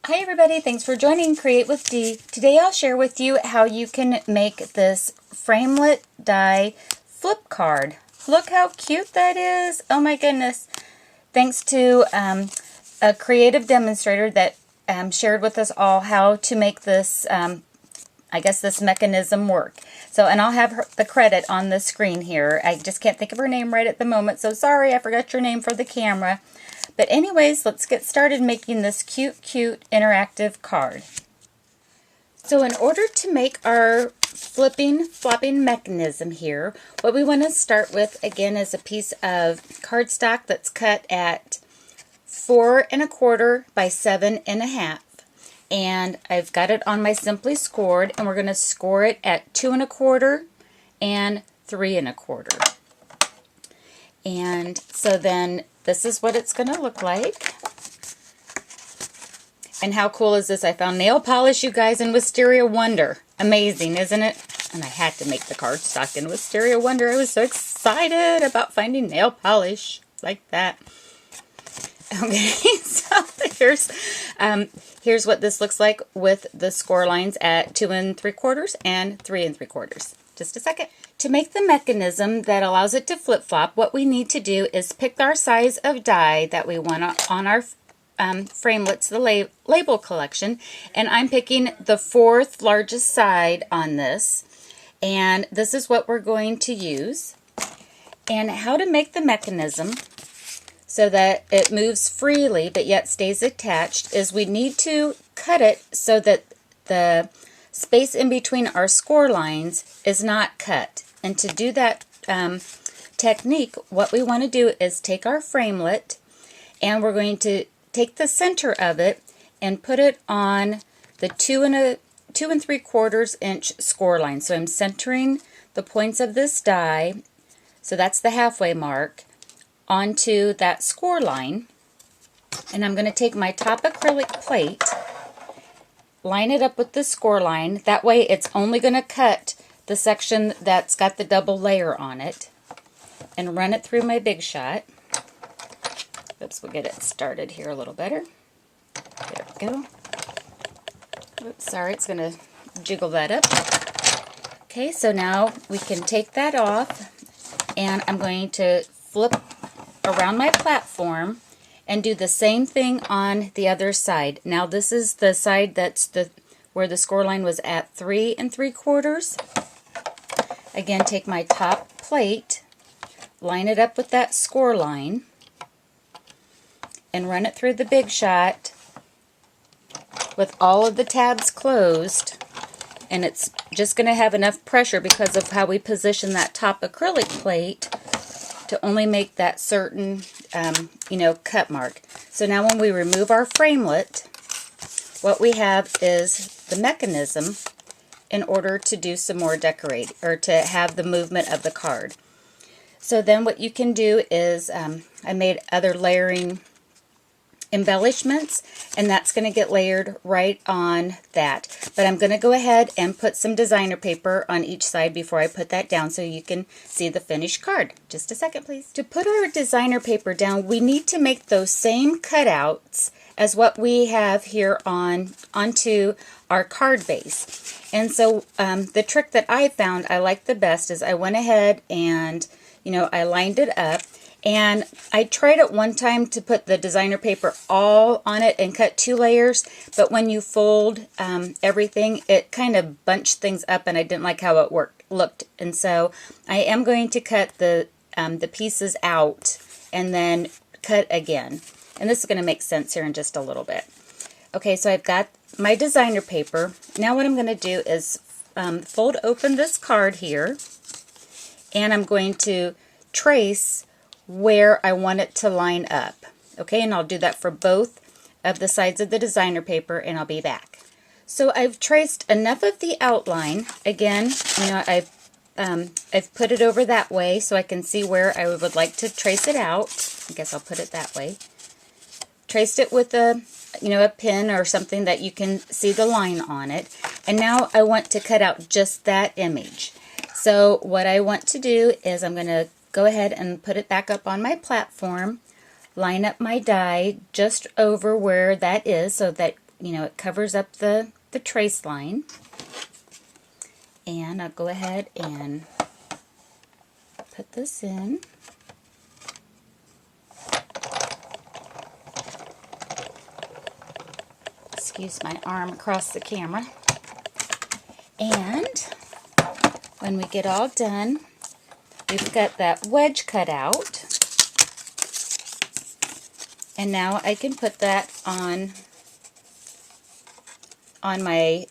Hi everybody, thanks for joining Create with Dee. Today I'll share with you how you can make this Framelit die flip card. Look how cute that is. Oh my goodness. Thanks to a creative demonstrator that shared with us all how to make this, I guess this mechanism work. So, and I'll have the credit on the screen here. I just can't think of her name right at the moment, so sorry I forgot your name for the camera. But anyways, let's get started making this cute interactive card. So in order to make our flopping mechanism here, what we want to start with again is a piece of cardstock that's cut at 4 1/4 by 7 1/2. And I've got it on my Simply Scored, and we're going to score it at 2 1/4 and 3 1/4. And so then this is what it's going to look like. And how cool is this? I found nail polish, you guys, in Wisteria Wonder. Amazing, isn't it? And I had to make the cardstock in Wisteria Wonder. I was so excited about finding nail polish like that. Okay, so here's what this looks like with the score lines at 2 3/4 and 3 3/4. Just a second. To make the mechanism that allows it to flip-flop, what we need to do is pick our size of die that we want on our framelits, the label collection, and I'm picking the 4th largest side on this, and this is what we're going to use. And how to make the mechanism so that it moves freely but yet stays attached is we need to cut it so that the space in between our score lines is not cut. And to do that technique, what we want to do is take our framelit and we're going to take the center of it and put it on the 2 3/4 inch score line. So I'm centering the points of this die, so that's the halfway mark, onto that score line. And I'm going to take my top acrylic plate, line it up with the score line. That way it's only going to cut the section that's got the double layer on it, and run it through my Big Shot. Oops, we'll get it started here a little better. There we go. Oops, sorry, it's going to jiggle that up. Okay, so now we can take that off, and I'm going to flip around my platform and do the same thing on the other side. Now this is the side that's where the score line was at 3 3/4. Again, take my top plate, line it up with that score line, and run it through the Big Shot with all of the tabs closed. And it's just going to have enough pressure because of how we position that top acrylic plate to only make that certain, cut mark. So now when we remove our framelit, what we have is the mechanism in order to do some more decorating, or to have the movement of the card. So then what you can do is, I made other layering embellishments, and that's going to get layered right on that. But I'm going to go ahead and put some designer paper on each side before I put that down so you can see the finished card. Just a second, please. To put our designer paper down, we need to make those same cutouts as what we have here onto our card base. And so the trick that I found I like the best is I went ahead and, I lined it up. And I tried at one time to put the designer paper all on it and cut 2 layers, but when you fold everything, it kind of bunched things up, and I didn't like how it looked. And so I am going to cut the pieces out and then cut again. And this is going to make sense here in just a little bit. Okay, so I've got my designer paper. Now what I'm going to do is fold open this card here, and I'm going to trace where I want it to line up. Okay, and I'll do that for both of the sides of the designer paper, and I'll be back. So I've traced enough of the outline. Again, I've put it over that way so I can see where I would like to trace it out. I guess I'll put it that way. Traced it with a pin or something that you can see the line on it. And now I want to cut out just that image. So what I want to do is I'm going to go ahead and put it back up on my platform, line up my die just over where that is so that it covers up the trace line. And I'll go ahead and put this in. Excuse my arm across the camera. And when we get all done, we've got that wedge cut out. And now I can put that on my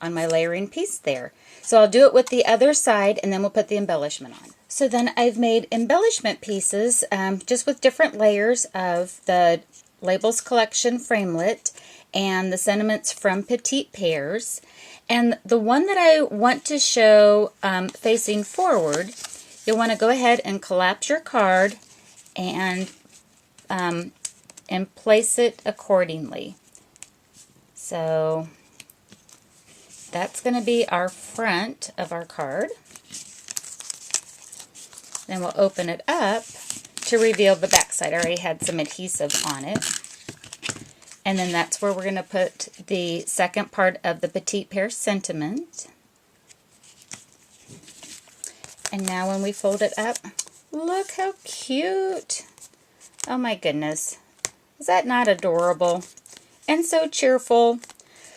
layering piece there. So I'll do it with the other side, and then we'll put the embellishment on. So then I've made embellishment pieces just with different layers of the Labels Collection Framelit and the sentiments from Petite Pears. And the one that I want to show facing forward, you'll want to go ahead and collapse your card and place it accordingly. So that's going to be our front of our card. Then we'll open it up to reveal the back side. I already had some adhesive on it. And then that's where we're going to put the second part of the Petite Pear sentiment. And now when we fold it up, look how cute. Oh my goodness. Is that not adorable? And so cheerful.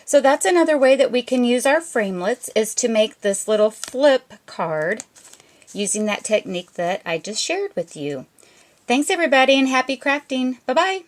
So that's another way that we can use our framelits, is to make this little flip card using that technique that I just shared with you. Thanks everybody, and happy crafting. Bye-bye.